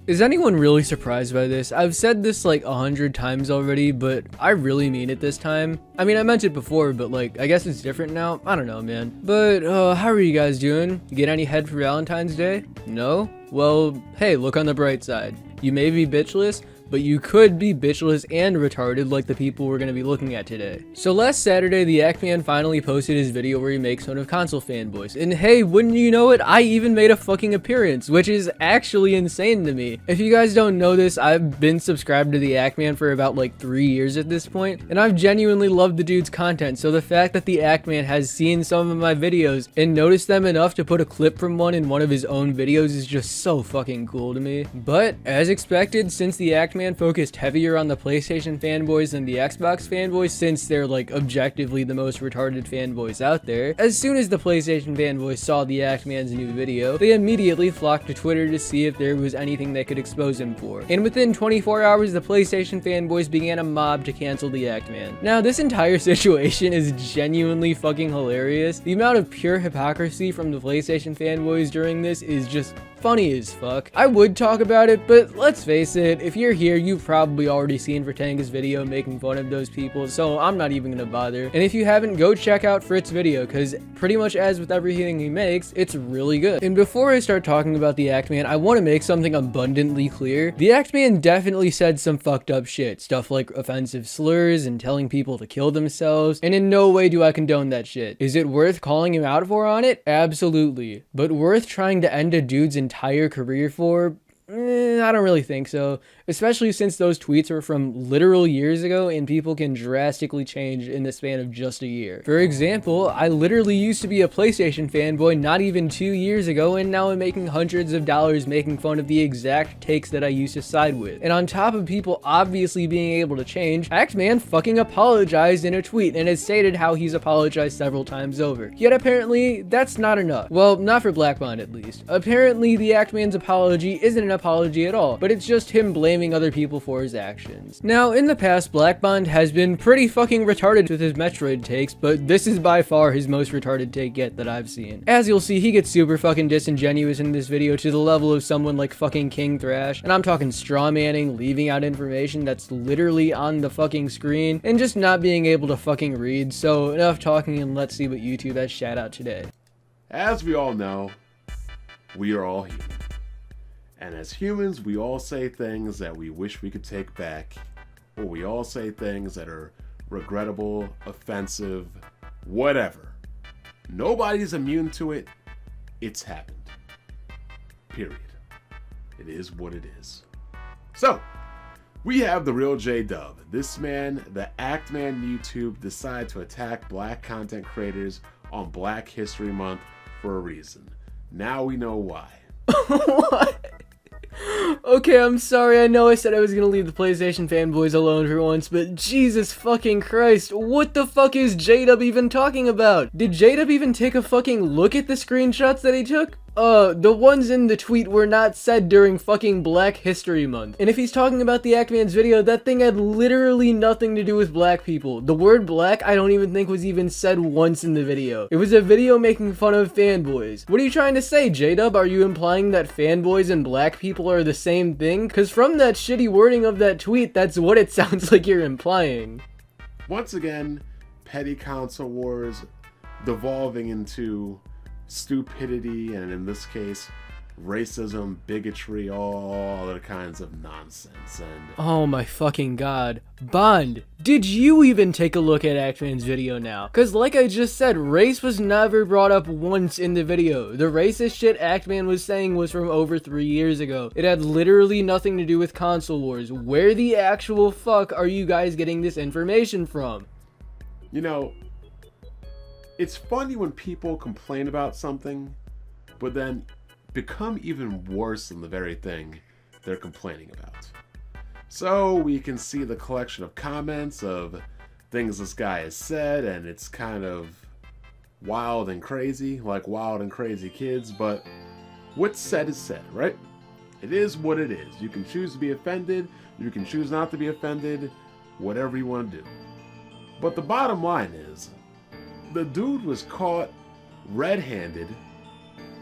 Is anyone really surprised by this? I've said this like 100 times already, but I really mean it this time. I mean, I meant it before, but like, I guess it's different now. I don't know, man. But, how are you guys doing? You get any head for Valentine's Day? No? Well, hey, look on the bright side. You may be bitchless, but you could be bitchless and retarded like the people we're going to be looking at today. So last Saturday, the Man finally posted his video where he makes fun of console fanboys. And hey, wouldn't you know it, I even made a fucking appearance, which is actually insane to me. If you guys don't know this, I've been subscribed to the Man for about like 3 years at this point, and I've genuinely loved the dude's content, so the fact that the Man has seen some of my videos and noticed them enough to put a clip from one in one of his own videos is just so fucking cool to me. But, as expected, since the Man focused heavier on the PlayStation fanboys than the Xbox fanboys, since they're like objectively the most retarded fanboys out there, as soon as the PlayStation fanboys saw the Man's new video, they immediately flocked to Twitter to see if there was anything they could expose him for. And within 24 hours, the PlayStation fanboys began a mob to cancel the Man. Now, this entire situation is genuinely fucking hilarious. The amount of pure hypocrisy from the PlayStation fanboys during this is just funny as fuck. I would talk about it, but let's face it, if you're here, you've probably already seen Vertanga's video making fun of those people, so I'm not even gonna bother. And if you haven't, go check out Fritz's video, because pretty much as with everything he makes, it's really good. And before I start talking about the Man, I want to make something abundantly clear. The Man definitely said some fucked up shit, stuff like offensive slurs and telling people to kill themselves, and in no way do I condone that shit. Is it worth calling him out for on it? Absolutely. But worth trying to end a dude's entire career for? I don't really think so, especially since those tweets were from literal years ago and people can drastically change in the span of just a year. For example, I literally used to be a PlayStation fanboy not even 2 years ago, and now I'm making hundreds of dollars making fun of the exact takes that I used to side with. And on top of people obviously being able to change, Man fucking apologized in a tweet and has stated how he's apologized several times over. Yet apparently, that's not enough. Well, not for Blackbond at least. Apparently, the Man's apology isn't an apology at all, but it's just him blaming other people for his actions. Now, in the past, Blackbond has been pretty fucking retarded with his Metroid takes, but this is by far his most retarded take yet that I've seen. As you'll see, he gets super fucking disingenuous in this video to the level of someone like fucking King Thrash, and I'm talking straw manning, leaving out information that's literally on the fucking screen, and just not being able to fucking read. So enough talking, and let's see what YouTube has shout out today. As we all know, we are all human. And as humans, we all say things that we wish we could take back, or we all say things that are regrettable, offensive, whatever. Nobody's immune to it. It's happened. Period. It is what it is. So, we have the real J-Dub. This man, the Man YouTube, decided to attack black content creators on Black History Month for a reason. Now we know why. What? Okay, I'm sorry, I know I said I was gonna leave the PlayStation fanboys alone for once, but Jesus fucking Christ, what the fuck is J-Dub even talking about? Did J-Dub even take a fucking look at the screenshots that he took? The ones in the tweet were not said during fucking Black History Month. And if he's talking about the Man's video, that thing had literally nothing to do with black people. The word black, I don't even think was even said once in the video. It was a video making fun of fanboys. What are you trying to say, J-Dub? Are you implying that fanboys and black people are the same thing? Cause from that shitty wording of that tweet, that's what it sounds like you're implying. Once again, petty console wars devolving into stupidity, and in this case, racism, bigotry, all other kinds of nonsense. And oh my fucking god. Bond, did you even take a look at Man's video now? Cause like I just said, race was never brought up once in the video. The racist shit Man was saying was from over 3 years ago. It had literally nothing to do with console wars. Where the actual fuck are you guys getting this information from? You know, it's funny when people complain about something, but then become even worse than the very thing they're complaining about. So we can see the collection of comments of things this guy has said, and it's kind of wild and crazy, like Wild and Crazy Kids, but what's said is said, right? It is what it is. You can choose to be offended, you can choose not to be offended, whatever you want to do. But the bottom line is, the dude was caught red-handed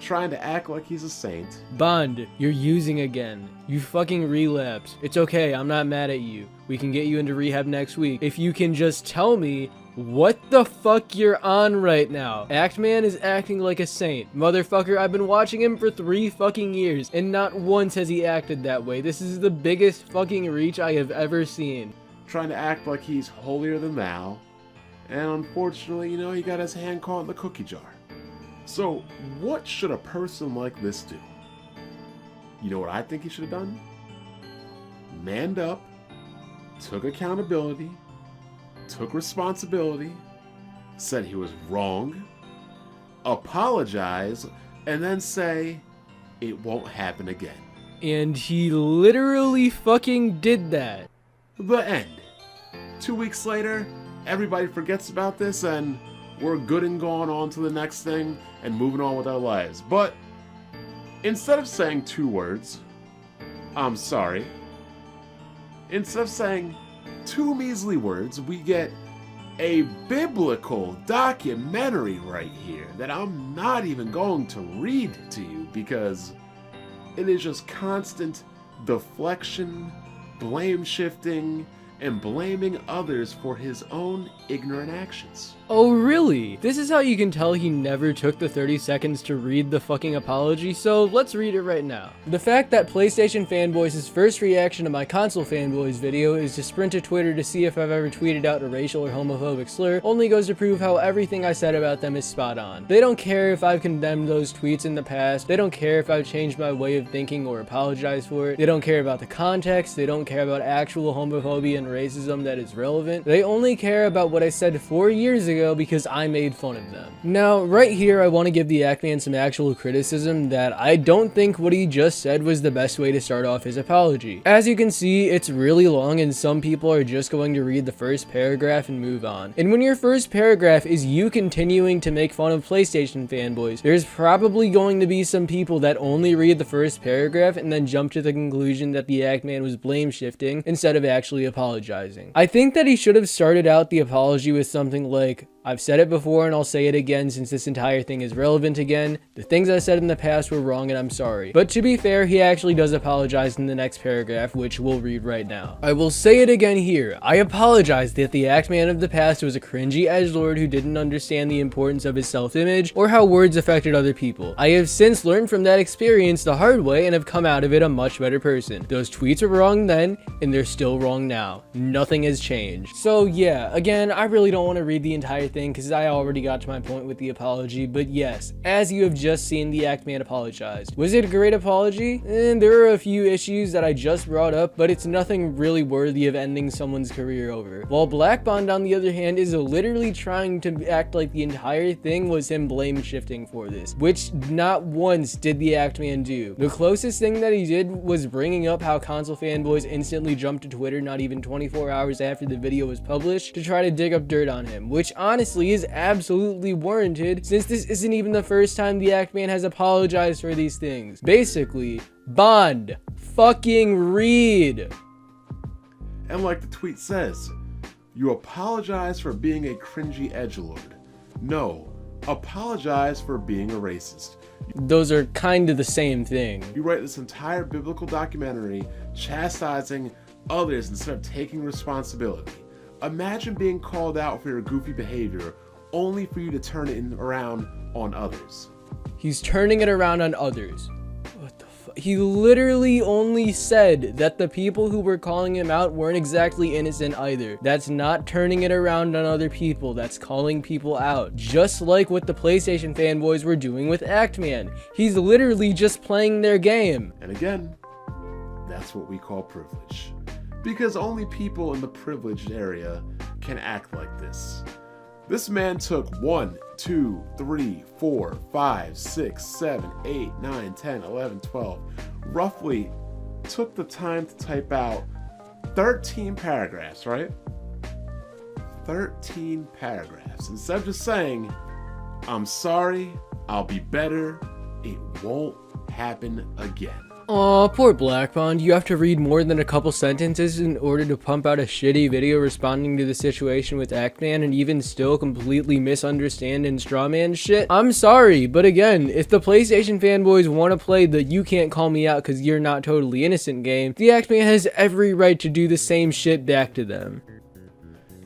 trying to act like he's a saint. Bond, you're using again. You fucking relapsed. It's okay, I'm not mad at you. We can get you into rehab next week. If you can just tell me what the fuck you're on right now. Actman is acting like a saint. Motherfucker, I've been watching him for 3 fucking years, and not once has he acted that way. This is the biggest fucking reach I have ever seen. Trying to act like he's holier than thou. And unfortunately, he got his hand caught in the cookie jar. So, what should a person like this do? You know what I think he should have done? Manned up, took accountability, took responsibility, said he was wrong, apologize, and then say, it won't happen again. And he literally fucking did that. The end. 2 weeks later, everybody forgets about this and we're good and gone on to the next thing and moving on with our lives. But instead of saying 2 words, I'm sorry, instead of saying 2 measly words, we get a biblical documentary right here that I'm not even going to read to you because it is just constant deflection, blame shifting, and blaming others for his own ignorant actions. Oh really? This is how you can tell he never took the 30 seconds to read the fucking apology, so let's read it right now. The fact that PlayStation Fanboys' first reaction to my Console Fanboys video is to sprint to Twitter to see if I've ever tweeted out a racial or homophobic slur only goes to prove how everything I said about them is spot on. They don't care if I've condemned those tweets in the past, they don't care if I've changed my way of thinking or apologized for it, they don't care about the context, they don't care about actual homophobia and racism that is relevant, they only care about what I said 4 years ago because I made fun of them. Now, right here, I want to give the Actman some actual criticism that I don't think what he just said was the best way to start off his apology. As you can see, it's really long and some people are just going to read the first paragraph and move on. And when your first paragraph is you continuing to make fun of PlayStation fanboys, there's probably going to be some people that only read the first paragraph and then jump to the conclusion that the Actman was blame shifting instead of actually apologizing. I think that he should have started out the apology with something like, I've said it before and I'll say it again since this entire thing is relevant again. The things I said in the past were wrong and I'm sorry. But to be fair, he actually does apologize in the next paragraph, which we'll read right now. I will say it again here. I apologize that the Actman of the past was a cringy edgelord who didn't understand the importance of his self-image or how words affected other people. I have since learned from that experience the hard way and have come out of it a much better person. Those tweets were wrong then and they're still wrong now. Nothing has changed. So yeah, again, I really don't want to read the entire thing because I already got to my point with the apology, but yes, as you have just seen, the Actman apologized. Was it a great apology? And there are a few issues that I just brought up, but it's nothing really worthy of ending someone's career over. While Blackbond, on the other hand, is literally trying to act like the entire thing was him blame shifting for this, which not once did the Actman do. The closest thing that he did was bringing up how Console Fanboys instantly jumped to Twitter not even 24 hours after the video was published to try to dig up dirt on him, which honestly is absolutely warranted since this isn't even the first time the Actman has apologized for these things. Basically, Bond, fucking read. And like the tweet says, you apologize for being a cringy edgelord. No, apologize for being a racist. Those are kind of the same thing. You write this entire biblical documentary chastising others instead of taking responsibility. Imagine being called out for your goofy behavior only for you to turn it around on others. He's turning it around on others. What the fuck? He literally only said that the people who were calling him out weren't exactly innocent either. That's not turning it around on other people. That's calling people out. Just like what the PlayStation fanboys were doing with Actman. He's literally just playing their game. And again, that's what we call privilege. Because only people in the privileged area can act like this. This man took 1, 2, 3, 4, 5, 6, 7, 8, 9, 10, 11, 12, roughly took the time to type out 13 paragraphs, right? 13 paragraphs. Instead of just saying, I'm sorry, I'll be better, it won't happen again. Aw, poor Blackbond, you have to read more than a couple sentences in order to pump out a shitty video responding to the situation with Ackman and even still completely misunderstand and strawman shit? I'm sorry, but again, if the PlayStation fanboys want to play the "you can't call me out cause you're not totally innocent" game, the Ackman has every right to do the same shit back to them.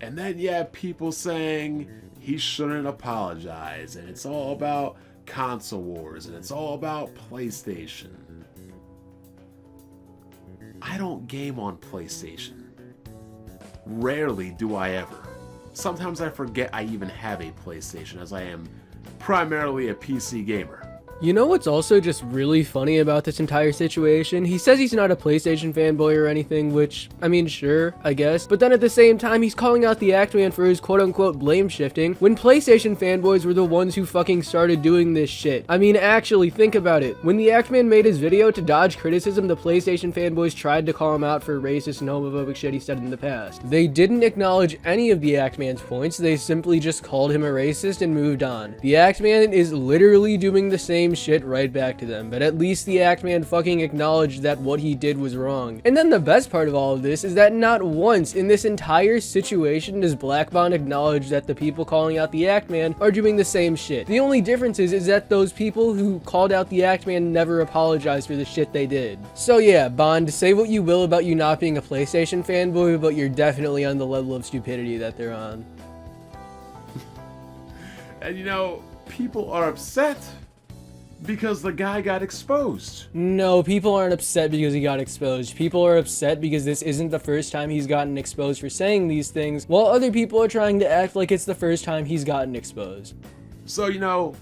And then you have people saying he shouldn't apologize, and it's all about console wars, and it's all about PlayStation. I don't game on PlayStation. Rarely do I ever. Sometimes I forget I even have a PlayStation, as I am primarily a PC gamer. You know what's also just really funny about this entire situation? He says he's not a PlayStation fanboy or anything, which, I mean, sure, I guess. But then at the same time, he's calling out the Ackman for his quote-unquote blame shifting, when PlayStation fanboys were the ones who fucking started doing this shit. I mean, actually, think about it. When the Ackman made his video to dodge criticism, the PlayStation fanboys tried to call him out for racist and homophobic shit he said in the past. They didn't acknowledge any of the Ackman's points, they simply just called him a racist and moved on. The Ackman is literally doing the same shit right back to them, but at least the Ackman fucking acknowledged that what he did was wrong. And then the best part of all of this is that not once in this entire situation does Blackbond acknowledge that the people calling out the Ackman are doing the same shit. The only difference is that those people who called out the Ackman never apologized for the shit they did. So yeah, Bond, say what you will about you not being a PlayStation fanboy, but you're definitely on the level of stupidity that they're on. And you know, people are upset because the guy got exposed. No, people aren't upset because he got exposed. People are upset because this isn't the first time he's gotten exposed for saying these things, while other people are trying to act like it's the first time he's gotten exposed. So, you know,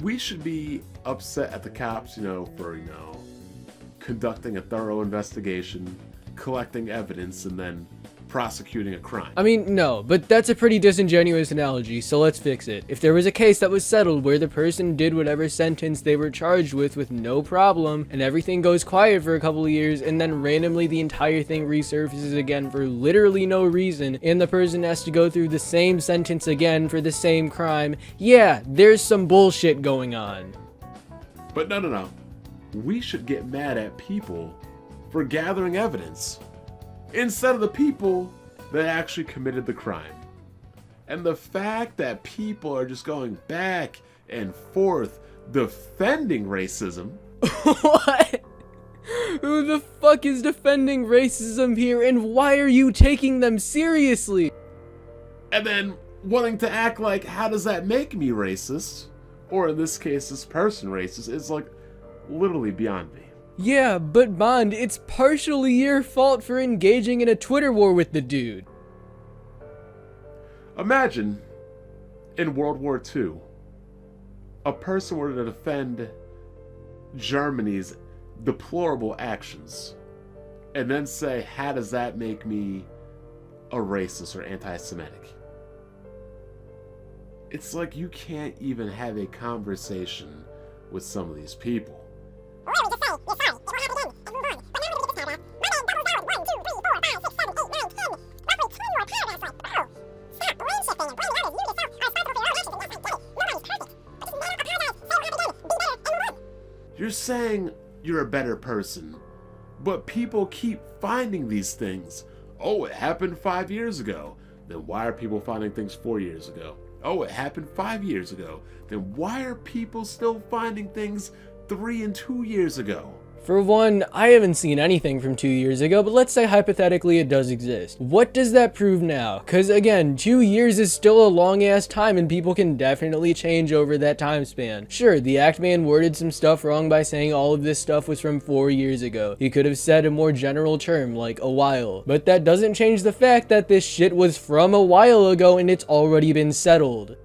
we should be upset at the cops, for, conducting a thorough investigation, collecting evidence, and then prosecuting a crime. I mean, no, but that's a pretty disingenuous analogy, so let's fix it. If there was a case that was settled where the person did whatever sentence they were charged with no problem, and everything goes quiet for a couple of years, and then randomly the entire thing resurfaces again for literally no reason, and the person has to go through the same sentence again for the same crime, yeah, there's some bullshit going on. But no. We should get mad at people for gathering evidence, instead of the people that actually committed the crime. And the fact that people are just going back and forth defending racism. What? Who the fuck is defending racism here, and why are you taking them seriously? And then wanting to act like, how does that make me racist? Or in this case, this person racist, is like literally beyond me. Yeah, but Bond, it's partially your fault for engaging in a Twitter war with the dude. Imagine, in World War II, a person were to defend Germany's deplorable actions, and then say, how does that make me a racist or anti-Semitic? It's like you can't even have a conversation with some of these people. You're saying you're a better person, but people keep finding these things. Oh, it happened 5 years ago. Then why are people finding things 4 years ago? Oh, it happened 5 years ago. Then why are people still finding things 3 and 2 years ago? For one, I haven't seen anything from 2 years ago, but let's say hypothetically it does exist. What does that prove now? Cause again, 2 years is still a long ass time and people can definitely change over that time span. Sure, the Ackman worded some stuff wrong by saying all of this stuff was from 4 years ago. He could have said a more general term, like a while. But that doesn't change the fact that this shit was from a while ago and it's already been settled.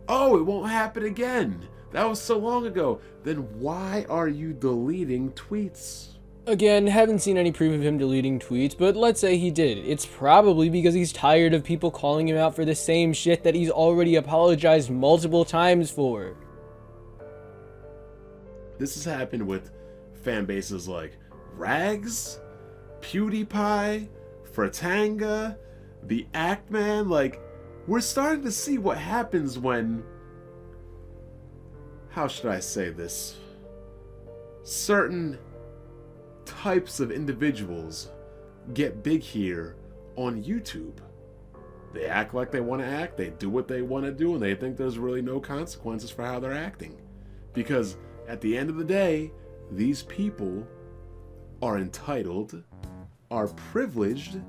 Oh, it won't happen again. That was so long ago. Then why are you deleting tweets? Again, haven't seen any proof of him deleting tweets, but let's say he did. It's probably because he's tired of people calling him out for the same shit that he's already apologized multiple times for. This has happened with fan bases like Rags, PewDiePie, Fratanga, the Ackman. Like, we're starting to see what happens when... How should I say this? certain types of individuals get big here on YouTube. They act like they want to act, they do what they want to do, and they think there's really no consequences for how they're acting. Because at the end of the day, these people are entitled, are privileged,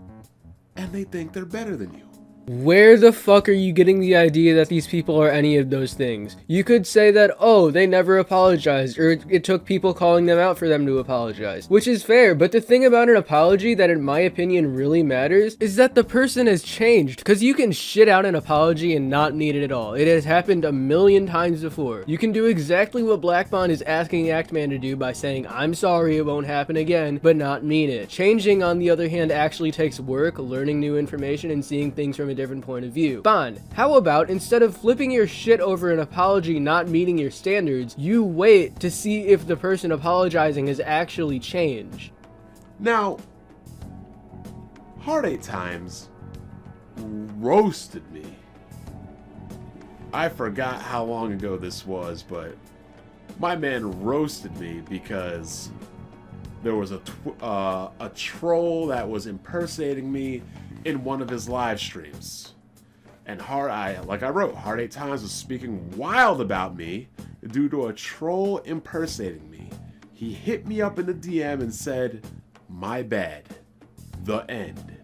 and they think they're better than you. Where the fuck are you getting the idea that these people are any of those things? You could say that, oh, they never apologized, or it took people calling them out for them to apologize, which is fair, but the thing about an apology that in my opinion really matters is that the person has changed, because you can shit out an apology and not need it at all. It has happened a million times before. You can do exactly what Blackbond is asking Actman to do by saying, I'm sorry, it won't happen again, but not mean it. Changing, on the other hand, actually takes work, learning new information, and seeing things from a different point of view. Bond, how about instead of flipping your shit over an apology not meeting your standards, you wait to see if the person apologizing has actually changed? Now, Hard 8 Times roasted me. I forgot how long ago this was, but my man roasted me because there was a troll that was impersonating me in one of his live streams. And like I wrote, Hard 8 Times was speaking wild about me due to a troll impersonating me. He hit me up in the DM and said, my bad, the end.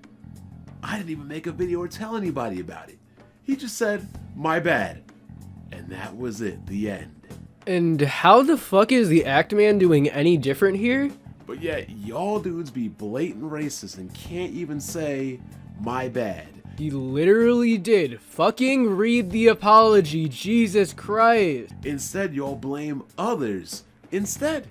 I didn't even make a video or tell anybody about it. He just said, my bad. And that was it, the end. And how the fuck is the Actman doing any different here? But yet, y'all dudes be blatant racist and can't even say, my bad. He literally did fucking read the apology, Jesus Christ. Instead, y'all blame others. Instead,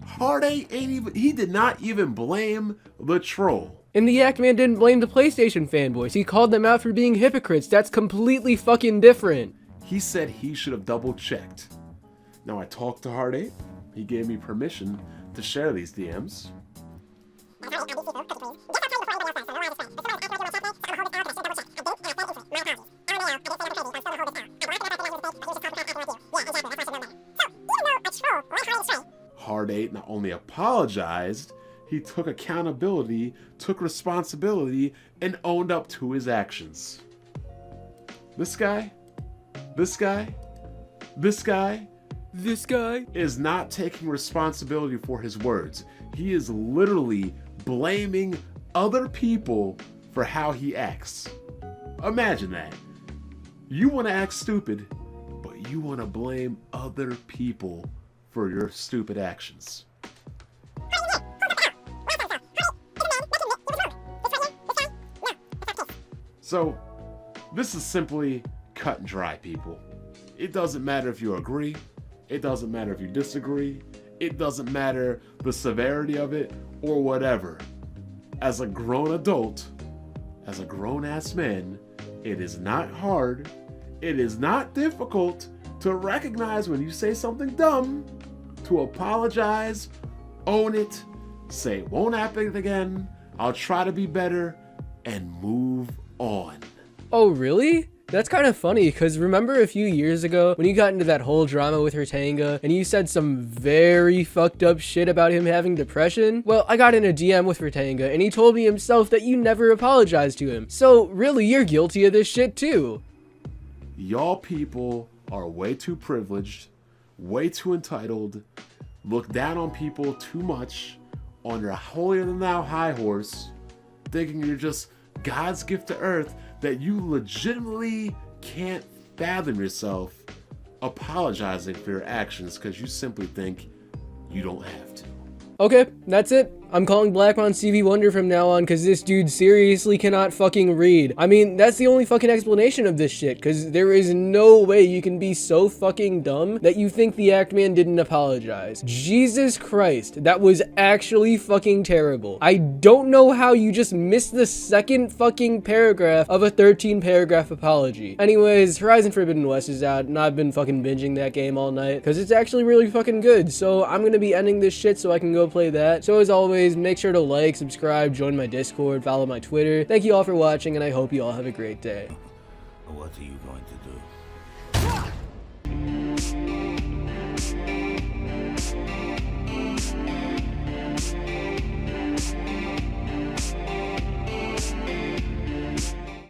Hard 8 he did not even blame the troll. And the Actman didn't blame the PlayStation fanboys. He called them out for being hypocrites. That's completely fucking different. He said he should have double checked. Now I talked to Hard 8. He gave me permission to share these DMs. Hard 8 not only apologized, he took accountability, took responsibility, and owned up to his actions. This guy is not taking responsibility for his words. He is literally blaming other people for how he acts. Imagine that. You want to act stupid, but you want to blame other people for your stupid actions. So, this is simply cut and dry, people. It doesn't matter if you agree. It doesn't matter if you disagree. It doesn't matter the severity of it or whatever. As a grown adult, as a grown-ass man, it is not hard, it is not difficult to recognize when you say something dumb, to apologize, own it, say it won't happen again, I'll try to be better, and move on. Oh, really? That's kind of funny, because remember a few years ago when you got into that whole drama with Rtanga and you said some very fucked up shit about him having depression? Well, I got in a DM with Rtanga and he told me himself that you never apologized to him. So really, you're guilty of this shit too. Y'all people are way too privileged, way too entitled, look down on people too much, on your holier-than-thou high horse, thinking you're just God's gift to earth, that you legitimately can't fathom yourself apologizing for your actions because you simply think you don't have to. Okay, that's it. I'm calling Blackbond CV Wonder from now on because this dude seriously cannot fucking read. I mean, that's the only fucking explanation of this shit, because there is no way you can be so fucking dumb that you think the Actman didn't apologize. Jesus Christ, that was actually fucking terrible. I don't know how you just missed the second fucking paragraph of a 13-paragraph apology. Anyways, Horizon Forbidden West is out, and I've been fucking binging that game all night because it's actually really fucking good, so I'm gonna be ending this shit so I can go play that. So as always, make sure to like, subscribe, join my Discord, follow my Twitter. Thank you all for watching, and I hope you all have a great day. What are you going to do?